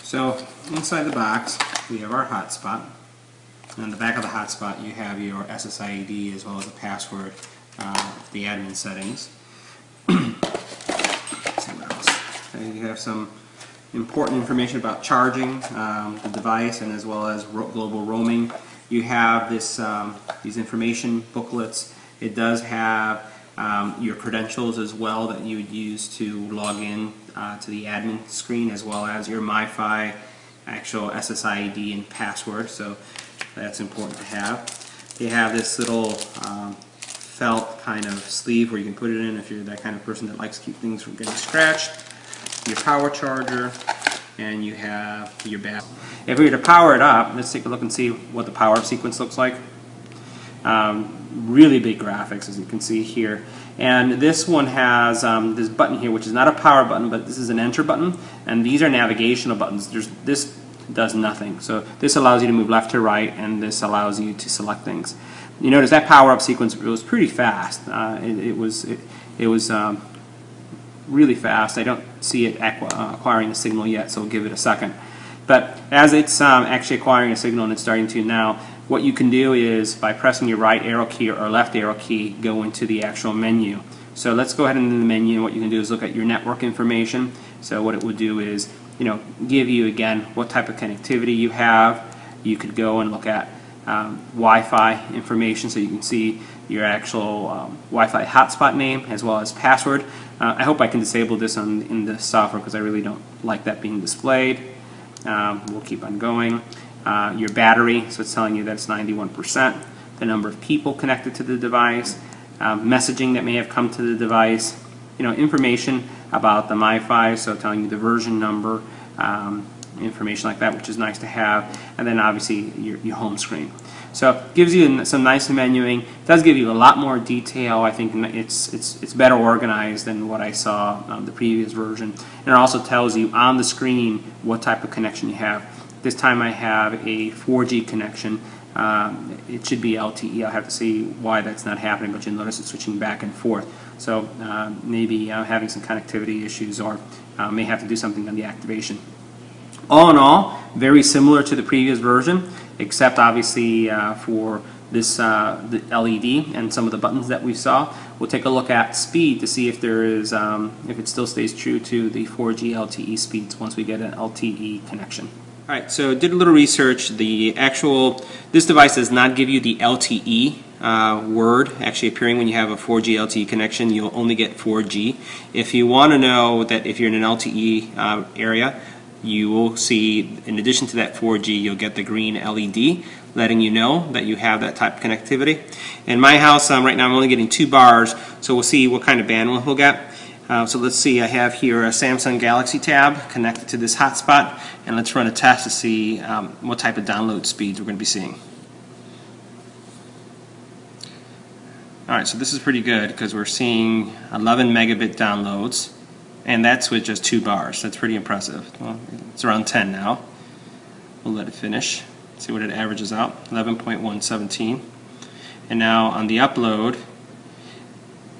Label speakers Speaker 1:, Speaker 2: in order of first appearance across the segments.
Speaker 1: So inside the box we have our hotspot. On the back of the hotspot you have your SSID as well as a password, the admin settings. Let's see what else. You have some important information about charging the device and as well as global roaming. You have this these information booklets. It does have your credentials as well that you would use to log in to the admin screen, as well as your MiFi actual SSID and password, so that's important to have. You have this little felt kind of sleeve where you can put it in if you're that kind of person that likes to keep things from getting scratched. Your power charger, and you have your battery. If we were to power it up, let's take a look and see what the power sequence looks like. Really big graphics, as you can see here. And this one has this button here, which is not a power button, but this is an enter button, and these are navigational buttons. This does nothing. So this allows you to move left to right, and this allows you to select things. You notice that power up sequence was pretty fast. It was really fast. I don't see it acquiring a signal yet, so we'll give it a second. But as it's actually acquiring a signal, and it's starting to now, what you can do is, by pressing your right arrow key or left arrow key, go into the actual menu. So let's go ahead into the menu, and what you can do is look at your network information. So what it would do is, give you again what type of connectivity you have. You could go and look at Wi-Fi information, so you can see your actual Wi-Fi hotspot name as well as password. I hope I can disable this in the software because I really don't like that being displayed. We'll keep on going. Your battery, so it's telling you that it's 91%. The number of people connected to the device, messaging that may have come to the device, information about the MiFi, so telling you the version number, information like that, which is nice to have, and then obviously your home screen. So it gives you some nice menuing. It does give you a lot more detail. I think it's better organized than what I saw the previous version, and it also tells you on the screen what type of connection you have. This time I have a 4G connection. It should be LTE. I'll have to see why that's not happening, but you'll notice it's switching back and forth. So maybe having some connectivity issues, or may have to do something on the activation. All in all, very similar to the previous version, except obviously for this the LED and some of the buttons that we saw. We'll take a look at speed to see if there is if it still stays true to the 4G LTE speeds once we get an LTE connection. Alright, so did a little research. This device does not give you the LTE word actually appearing when you have a 4G LTE connection. You'll only get 4G. If you want to know that if you're in an LTE area, you will see, in addition to that 4G, you'll get the green LED letting you know that you have that type of connectivity. In my house, right now I'm only getting 2 bars, so we'll see what kind of bandwidth we'll get. So let's see, I have here a Samsung Galaxy Tab connected to this hotspot, and let's run a test to see what type of download speeds we're going to be seeing. Alright, so this is pretty good because we're seeing 11 megabit downloads, and that's with just 2 bars. That's pretty impressive. Well, it's around 10 now. We'll let it finish. See what it averages out, 11.117. And now on the upload,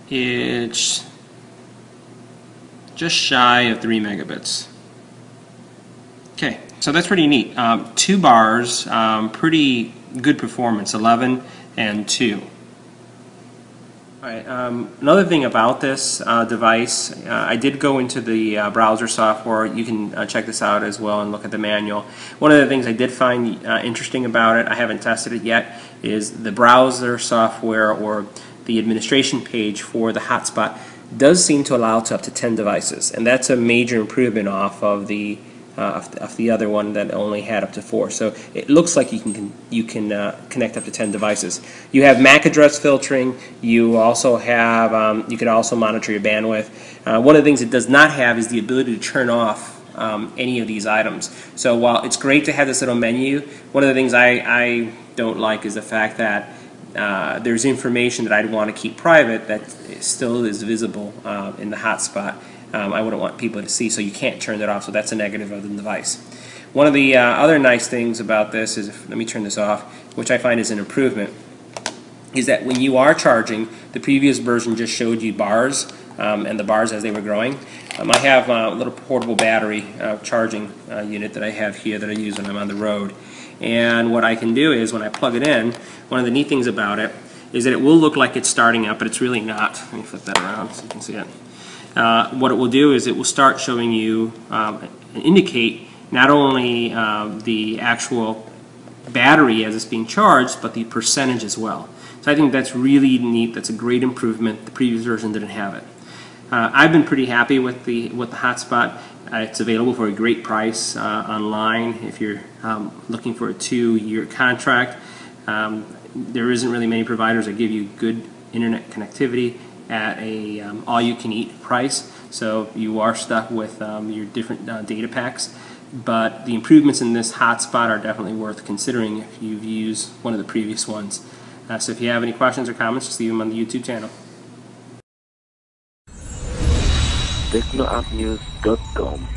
Speaker 1: it's just shy of 3 megabits. Okay, so that's pretty neat. 2 bars, pretty good performance, 11 and 2. Alright, another thing about this device, I did go into the browser software. You can check this out as well and look at the manual. One of the things I did find interesting about it, I haven't tested it yet, is the browser software or the administration page for the hotspot does seem to allow up to 10 devices, and that's a major improvement off of the other one that only had up to 4. So it looks like you can connect up to 10 devices. You have MAC address filtering. You also have you can also monitor your bandwidth. One of the things it does not have is the ability to turn off any of these items. So while it's great to have this little menu, one of the things I don't like is the fact that there's information that I'd want to keep private that still is visible in the hotspot. I wouldn't want people to see, so you can't turn that off, so that's a negative of the device. One of the other nice things about this is, let me turn this off, which I find is an improvement, is that when you are charging, the previous version just showed you bars and the bars as they were growing. I have a little portable battery charging unit that I have here that I use when I'm on the road. And what I can do is when I plug it in, one of the neat things about it is that it will look like it's starting up, but it's really not. Let me flip that around so you can see it. What it will do is it will start showing you, indicate not only the actual battery as it's being charged, but the percentage as well. So I think that's really neat. That's a great improvement. The previous version didn't have it. I've been pretty happy with the hotspot. It's available for a great price online if you're looking for a 2-year contract. There isn't really many providers that give you good internet connectivity at a all-you-can-eat price, so you are stuck with your different data packs. But the improvements in this hotspot are definitely worth considering if you've used one of the previous ones. So if you have any questions or comments, just leave them on the YouTube channel.
Speaker 2: Teknoupnews.com